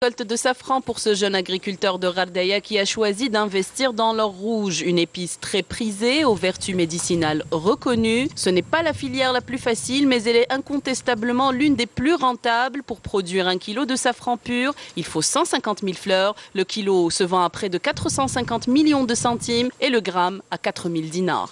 Récolte de safran pour ce jeune agriculteur de Ghardaïa qui a choisi d'investir dans l'or rouge, une épice très prisée, aux vertus médicinales reconnues. Ce n'est pas la filière la plus facile, mais elle est incontestablement l'une des plus rentables. Pour produire 1 kilo de safran pur, il faut 150 000 fleurs. Le kilo se vend à près de 450 millions de centimes et le gramme à 4 000 dinars.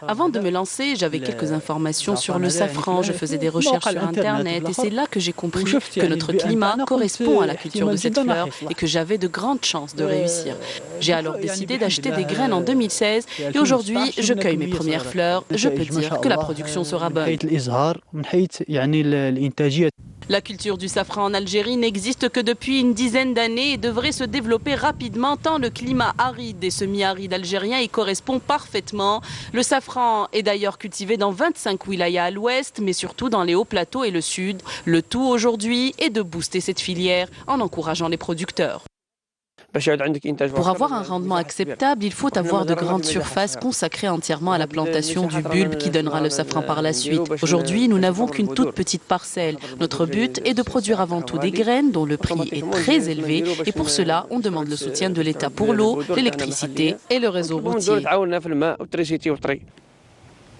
Avant de me lancer, j'avais quelques informations sur le safran. Je faisais des recherches sur Internet et c'est là que j'ai compris que notre climat correspond à la culture de cette fleur et que j'avais de grandes chances de réussir. J'ai alors décidé d'acheter des graines en 2016 et aujourd'hui, je cueille mes premières fleurs. Je peux dire que la production sera bonne. La culture du safran en Algérie n'existe que depuis une dizaine d'années et devrait se développer rapidement tant le climat aride et semi-aride algérien y correspond parfaitement. Le safran est d'ailleurs cultivé dans 25 wilayas à l'ouest, mais surtout dans les hauts plateaux et le sud. Le tout aujourd'hui est de booster cette filière en encourageant les producteurs. Pour avoir un rendement acceptable, il faut avoir de grandes surfaces consacrées entièrement à la plantation du bulbe qui donnera le safran par la suite. Aujourd'hui, nous n'avons qu'une toute petite parcelle. Notre but est de produire avant tout des graines dont le prix est très élevé et pour cela, on demande le soutien de l'État pour l'eau, l'électricité et le réseau routier.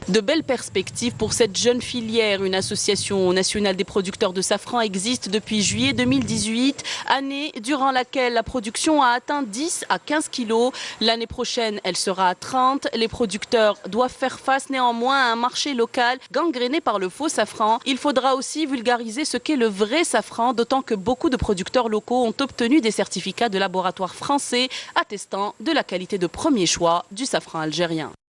De belles perspectives pour cette jeune filière. Une association nationale des producteurs de safran existe depuis juillet 2018, année durant laquelle la production a atteint 10 à 15 kilos. L'année prochaine, elle sera à 30. Les producteurs doivent faire face néanmoins à un marché local gangréné par le faux safran. Il faudra aussi vulgariser ce qu'est le vrai safran, d'autant que beaucoup de producteurs locaux ont obtenu des certificats de laboratoires français attestant de la qualité de premier choix du safran algérien.